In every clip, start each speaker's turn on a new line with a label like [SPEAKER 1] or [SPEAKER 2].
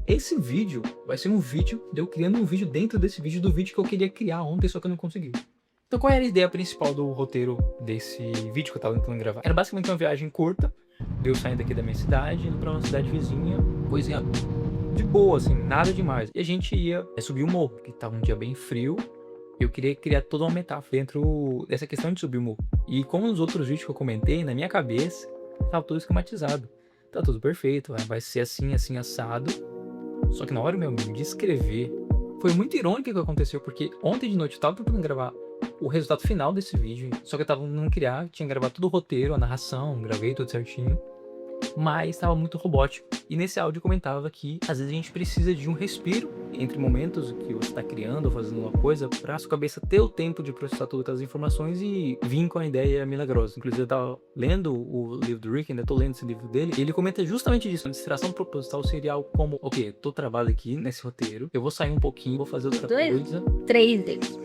[SPEAKER 1] esse vídeo vai ser um vídeo de eu criando um vídeo dentro desse vídeo do vídeo que eu queria criar ontem, só que eu não consegui. Então qual era a ideia principal do roteiro desse vídeo que eu tava tentando gravar? Era basicamente uma viagem curta, de eu saindo aqui da minha cidade, indo pra uma cidade vizinha, coisinha de boa, assim, nada demais. E a gente ia subir o morro, que tava um dia bem frio. Eu queria criar toda uma metáfora dentro dessa questão de subir o morro. E como nos outros vídeos que eu comentei, na minha cabeça, tava tudo esquematizado. Tá tudo perfeito, vai ser assim, assim, assado. Só que na hora, meu amigo, de escrever, foi muito irônico o que aconteceu, porque ontem de noite eu tava tentando gravar o resultado final desse vídeo, só que eu tava não criar, tinha gravado todo o roteiro, a narração, gravei tudo certinho, mas estava muito robótico. E nesse áudio eu comentava que às vezes a gente precisa de um respiro entre momentos que você está criando ou fazendo uma coisa, para sua cabeça ter o tempo de processar todas as informações e vir com a ideia milagrosa. Inclusive eu tava lendo o livro do Rick, ainda tô lendo esse livro dele, e ele comenta justamente disso. A distração proposital seria algo como: ok, tô travado aqui nesse roteiro, eu vou sair um pouquinho, vou fazer outra coisa.
[SPEAKER 2] 3 deles.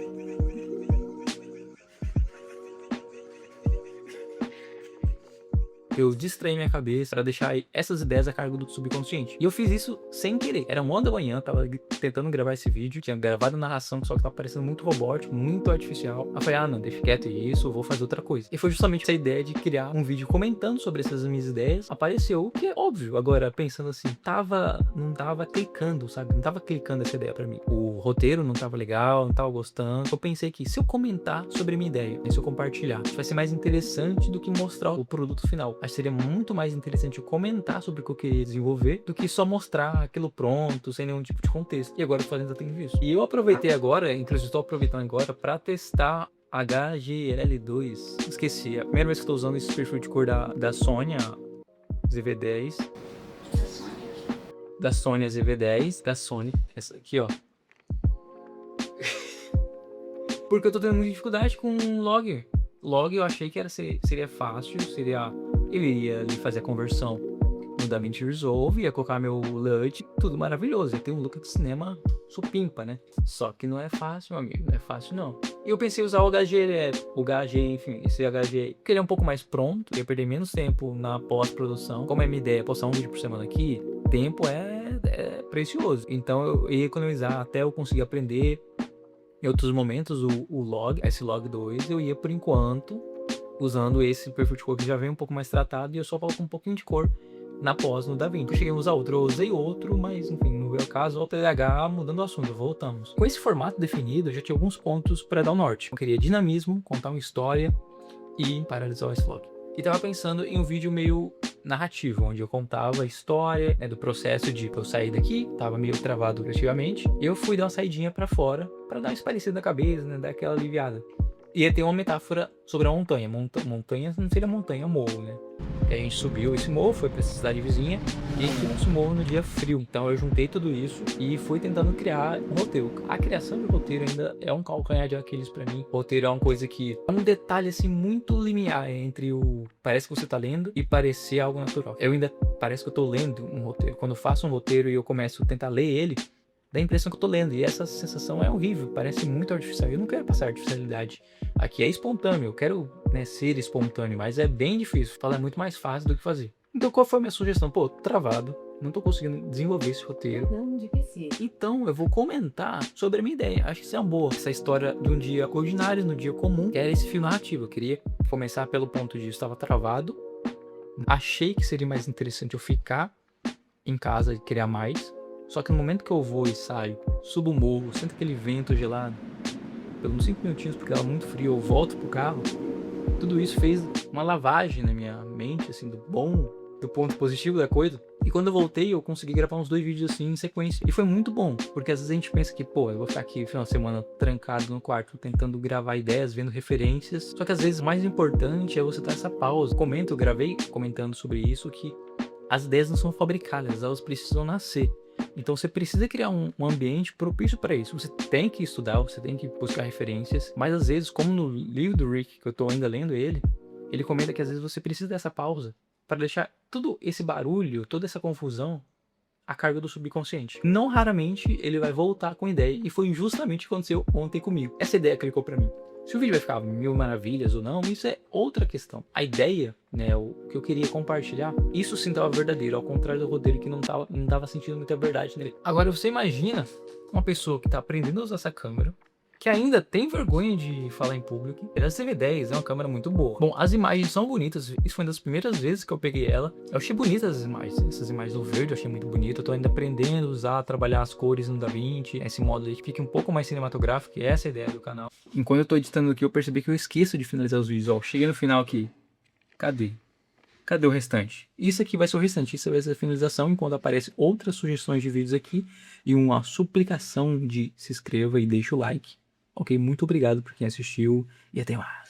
[SPEAKER 1] Eu distraí minha cabeça para deixar essas ideias a cargo do subconsciente. E eu fiz isso sem querer. Era 1 da manhã, tava tentando gravar esse vídeo, tinha gravado a narração, só que tava parecendo muito robótico, muito artificial. Aí eu falei, não, deixa quieto isso, eu vou fazer outra coisa. E foi justamente essa ideia de criar um vídeo comentando sobre essas minhas ideias. Apareceu, o que é óbvio. Agora, pensando assim, não tava clicando, sabe? Não tava clicando essa ideia para mim. O roteiro não tava legal, não tava gostando. Eu pensei que se eu comentar sobre a minha ideia, se eu compartilhar, vai ser mais interessante do que mostrar o produto final. Acho que seria muito mais interessante eu comentar sobre o que eu queria desenvolver do que só mostrar aquilo pronto, sem nenhum tipo de contexto. E agora eu tô fazendo exatamente isso. E eu aproveitei agora, inclusive estou aproveitando agora, para testar HGL2. Esqueci, a primeira vez que eu tô usando esse perfil de cor da Sony ZV-10. Da Sony ZV-10, da Sony, essa aqui, ó. Porque eu tô tendo muita dificuldade com Logger. Log eu achei que seria fácil, eu iria ali fazer a conversão no DaVinci Resolve, ia colocar meu LUT, tudo maravilhoso, ia ter um look de cinema supimpa, né? Só que não é fácil, meu amigo, não é fácil não. E eu pensei em usar o HG, enfim, esse HG, que ele é um pouco mais pronto, ia perder menos tempo na pós-produção. Como é minha ideia, postar um vídeo por semana aqui, tempo é precioso. Então eu ia economizar até eu conseguir aprender. Em outros momentos, esse log 2, eu ia por enquanto usando esse perfil de cor que já vem um pouco mais tratado, e eu só coloco um pouquinho de cor na pós no DaVinci. Eu cheguei a usar outro, eu usei outro, mas enfim, no meu caso, o TDAH, mudando o assunto, voltamos. Com esse formato definido, eu já tinha alguns pontos para dar o norte. Eu queria dinamismo, contar uma história e paralisar o S-Log. E tava pensando em um vídeo meio narrativo, onde eu contava a história, né, do processo de eu sair daqui, tava meio travado criativamente, e eu fui dar uma saidinha pra fora, pra dar uma esparecida na cabeça, né, dar aquela aliviada. Ia ter uma metáfora sobre a montanha. Montanha não seria montanha, morro, né? E a gente subiu esse morro, foi pra essa cidade vizinha, e a gente subiu esse morro no dia frio. Então eu juntei tudo isso e fui tentando criar um roteiro. A criação de roteiro ainda é um calcanhar de Aquiles pra mim. O roteiro é uma coisa que é um detalhe assim muito limiar entre o parece que você tá lendo e parecer algo natural. Eu ainda parece que eu tô lendo um roteiro. Quando eu faço um roteiro e eu começo a tentar ler ele, dá a impressão que eu tô lendo, e essa sensação é horrível, parece muito artificial. Eu não quero passar artificialidade. Aqui é espontâneo, eu quero, né, ser espontâneo, mas é bem difícil. Falar é muito mais fácil do que fazer. Então qual foi a minha sugestão? Pô, travado, não tô conseguindo desenvolver esse roteiro.
[SPEAKER 2] Não de PC.
[SPEAKER 1] Então eu vou comentar sobre a minha ideia. Acho que isso é uma boa. Essa história de um dia ordinário, no dia comum, que era esse fio narrativo. Eu queria começar pelo ponto de eu estava travado. Achei que seria mais interessante eu ficar em casa e criar mais. Só que no momento que eu vou e saio, subo o morro, sinto aquele vento gelado, pelos 5 minutinhos, porque estava muito frio, eu volto pro carro, tudo isso fez uma lavagem na minha mente, assim, do ponto positivo da coisa. E quando eu voltei, eu consegui gravar uns 2 vídeos assim em sequência. E foi muito bom, porque às vezes a gente pensa que, pô, eu vou ficar aqui final de semana trancado no quarto, tentando gravar ideias, vendo referências. Só que às vezes o mais importante é você dar essa pausa. Eu gravei comentando sobre isso, que as ideias não são fabricadas, elas precisam nascer. Então você precisa criar um ambiente propício para isso. Você tem que estudar, você tem que buscar referências, mas às vezes, como no livro do Rick, que eu tô ainda lendo ele comenta que às vezes você precisa dessa pausa para deixar todo esse barulho, toda essa confusão a carga do subconsciente. Não raramente ele vai voltar com ideia, e foi justamente o que aconteceu ontem comigo. Essa ideia clicou pra mim. Se o vídeo vai ficar mil maravilhas ou não, isso é outra questão. A ideia, né, o que eu queria compartilhar, isso sim tava verdadeiro, ao contrário do roteiro que não tava sentindo muita verdade nele. Agora você imagina uma pessoa que tá aprendendo a usar essa câmera, que ainda tem vergonha de falar em público. A CV10 é uma câmera muito boa. Bom, as imagens são bonitas, isso foi uma das primeiras vezes que eu peguei ela. Eu achei bonitas as imagens, essas imagens do verde eu achei muito bonita. Eu tô ainda aprendendo a usar, trabalhar as cores no DaVinci, esse modo aí que fica um pouco mais cinematográfico, e essa é a ideia do canal. Enquanto eu tô editando aqui, eu percebi que eu esqueço de finalizar os vídeos. Ó, cheguei no final aqui. Cadê? Cadê o restante? Isso aqui vai ser o restante, isso vai ser a finalização, enquanto aparecem outras sugestões de vídeos aqui e uma suplicação de se inscreva e deixe o like. Ok, muito obrigado por quem assistiu e até mais.